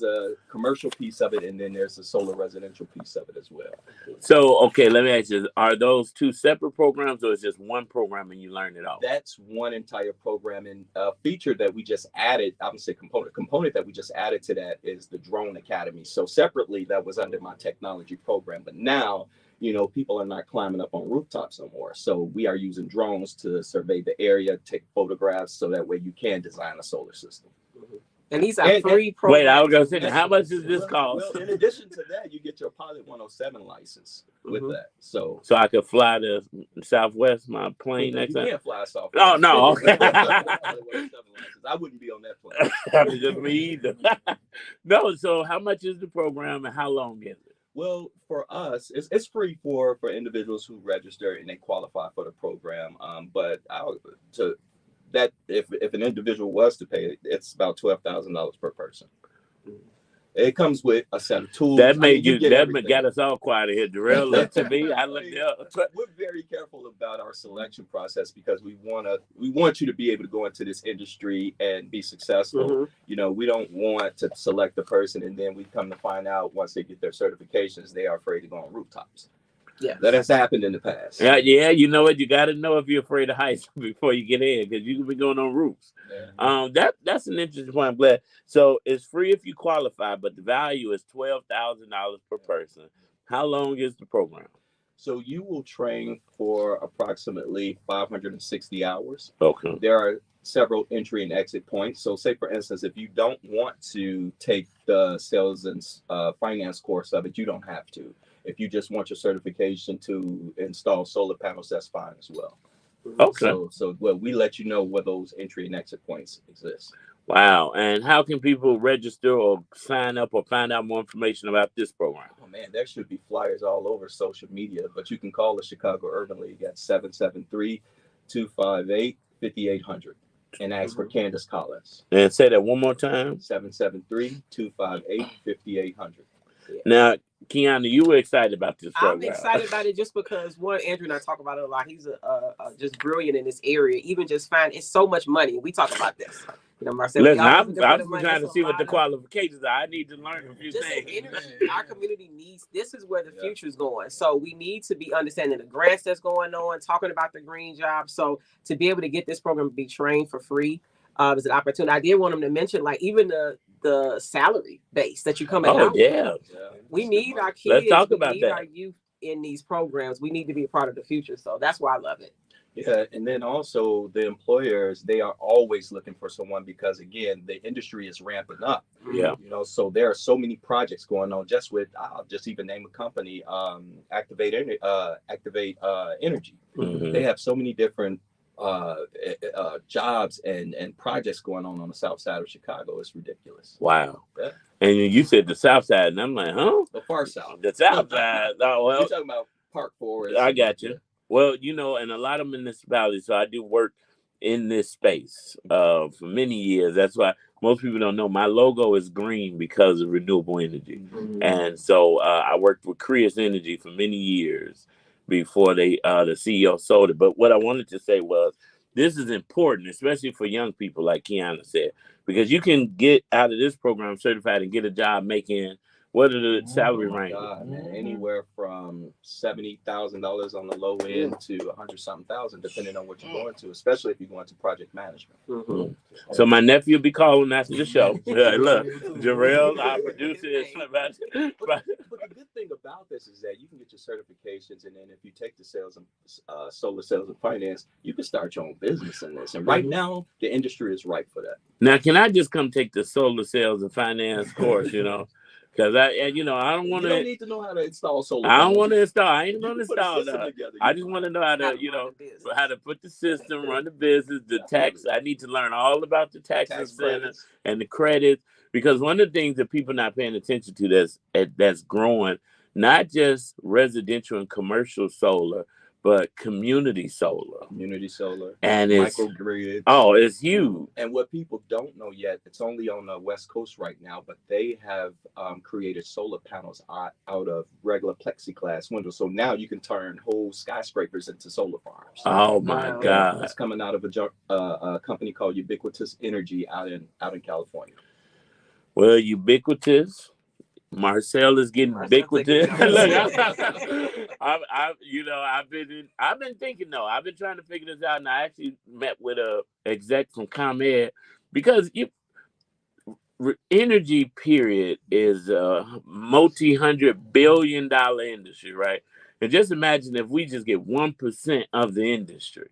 a commercial piece of it, and then there's a solar residential piece of it as well. So, okay, let me ask you: are those two separate programs, or is just one program and you learn it all? That's one entire program, and a feature that we just added. I would say component that we just added to that is the Drone Academy. So separately, that was under my technology program, but now, people are not climbing up on rooftops no more. So we are using drones to survey the area, take photographs, so that way you can design a solar system. And these are free programs. Wait, I was going to say, how much does this cost? Well, in addition to that, you get your Pilot 107 license with that. So I could fly to Southwest, my plane next time? You can't fly Southwest. Oh, no. Okay. I wouldn't be on that plane. Just me either. No, so how much is the program and how long is it? Well, for us, it's free for individuals who register and they qualify for the program. But if an individual was to pay, it's about $12,000 per person. It comes with a set of tools. That got us all quiet here. Darrell looked to me. I looked up. We're very careful about our selection process because we want you to be able to go into this industry and be successful. We don't want to select the person and then we come to find out once they get their certifications, they are afraid to go on rooftops. Yeah, that has happened in the past. Yeah, you know what? You got to know if you're afraid of heights before you get in, because you can be going on roofs. Yeah. That's an interesting point. I'm glad. So it's free if you qualify, but the value is $12,000 per person. How long is the program? So you will train for approximately 560 hours. Okay. There are several entry and exit points. So say, for instance, if you don't want to take the sales and finance course of it, you don't have to. If you just want your certification to install solar panels, that's fine as well. Okay. So we let you know where those entry and exit points exist. Wow. And how can people register or sign up or find out more information about this program? Oh, man, there should be flyers all over social media, but you can call the Chicago Urban League at 773-258-5800 and ask for Candace Collins. And say that one more time. 773-258-5800. Now, Keeana, you were excited about this program. I'm excited about it just because, one, Andrew and I talk about it a lot. He's just brilliant in this area. Even just it's so much money. We talk about this. Marcel, listen, I'm trying to see what the qualifications are. I need to learn a few things. Our community needs, this is where the future is going. So we need to be understanding the grants that's going on, talking about the green jobs. So to be able to get this program to be trained for free is an opportunity. I did want them to mention, even the salary base that you come in. Oh, yeah. We need our kids. Let's talk about that. Our youth in these programs. We need to be a part of the future. So that's why I love it. Yeah, and then also the employers, they are always looking for someone because, again, the industry is ramping up. Yeah. So there are so many projects going on just with, I'll just even name a company, Activate Energy. Mm-hmm. They have so many different jobs and projects going on the south side of Chicago. It's ridiculous. Wow. Yeah. And you said the south side, and I'm like, huh? The far south. The south side. Oh, well, you're talking about Park Forest. I got you. Well, and a lot of municipalities, so I do work in this space for many years. That's why most people don't know my logo is green because of renewable energy. Mm-hmm. And so I worked with Creus Energy for many years before the CEO sold it. But what I wanted to say was this is important, especially for young people, like Keeana said, because you can get out of this program certified and get a job making, what are the salary ranges? Anywhere from $70,000 on the low end to $100,000, depending on what you're going to, especially if you're going to project management. Mm-hmm. So my nephew will be calling after the show. Look, Jarrell, our producer, is but the good thing about this is that you can get your certifications, and then if you take the sales and solar sales and finance, you can start your own business in this. And right now, the industry is ripe for that. Now, can I just come take the solar sales and finance course? Because I don't want to. You don't need to know how to install solar. I don't want to install. I ain't going to install that. I just want to know how to, how to put the system, run the business, the tax. I need to learn all about the tax incentives and the credits, because one of the things that people not paying attention to that's growing, not just residential and commercial solar, but community solar. And it's microgrids. Oh, it's huge. And what people don't know yet, it's only on the West Coast right now, but they have created solar panels out of regular plexiglass windows. So now you can turn whole skyscrapers into solar farms. Oh my God! It's coming out of a company called Ubiquitous Energy out in California. Well, Ubiquitous. Marcel is getting ubiquitous. Look, I've been thinking though. I've been trying to figure this out, and I actually met with a exec from ComEd because energy period is a multi-$100 billion industry, right? And just imagine if we just get 1% of the industry.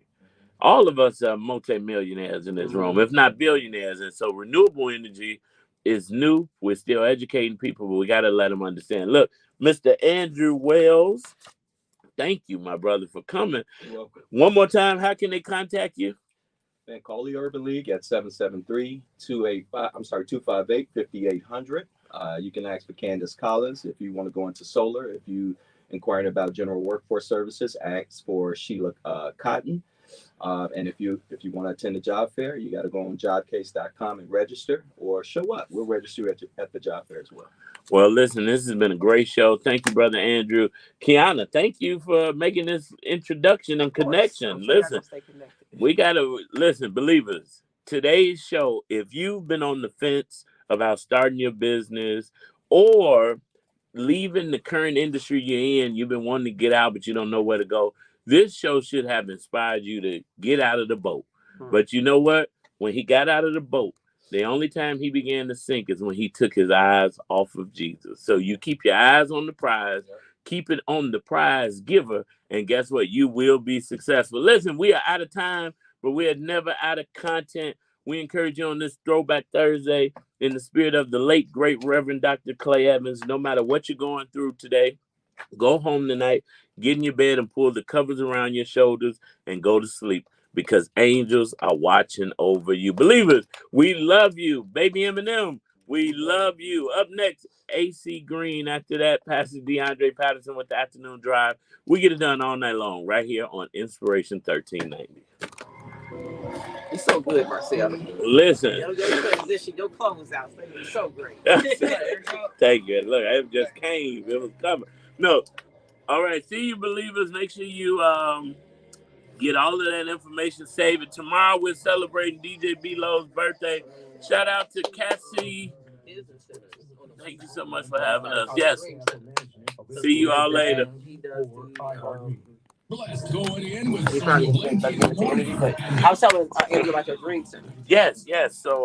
All of us are multi-millionaires in this room, if not billionaires. And so renewable energy is new. We're still educating people, but we got to let them understand. Look, Mr. Andrew Wells, thank you, my brother, for coming. You're welcome. One more time, how can they contact you? And call the Urban League at 773-258-5800. You can ask for Candace Collins if you want to go into solar. If you inquiring about general workforce services, ask for Sheila Cotton. And if you want to attend the job fair, you got to go on jobcase.com and register or show up. We'll register at the job fair as well. Well, listen, this has been a great show. Thank you, Brother Andrew. Keeana, thank you for making this introduction and connection. Listen, we got to listen, believers. Today's show, if you've been on the fence about starting your business or leaving the current industry you're in, you've been wanting to get out, but you don't know where to go. This show should have inspired you to get out of the boat. But you know what? When he got out of the boat, the only time he began to sink is when he took his eyes off of Jesus. So you keep your eyes on the prize, keep it on the prize giver, and guess what? You will be successful. Listen, we are out of time, but we are never out of content. We encourage you on this Throwback Thursday in the spirit of the late, great Reverend Dr. Clay Evans. No matter what you're going through today, go home tonight, get in your bed and pull the covers around your shoulders and go to sleep because angels are watching over you. Believers, we love you. Baby Eminem, we love you. Up next, AC Green. After that, Pastor DeAndre Patterson with the Afternoon Drive. We get it done all night long right here on Inspiration 1390. You're so good, Marcel. Listen. Your transition, your clothes out, they're so great. Thank you. Look, it just came. It was coming. No. All right. See you, believers. Make sure you get all of that information. Save it. Tomorrow we're celebrating DJ B-Lo's birthday. Shout out to Cassie. Thank you so much for having us. Yes. See you all later. I was telling Andrew about your drinks. Yes. So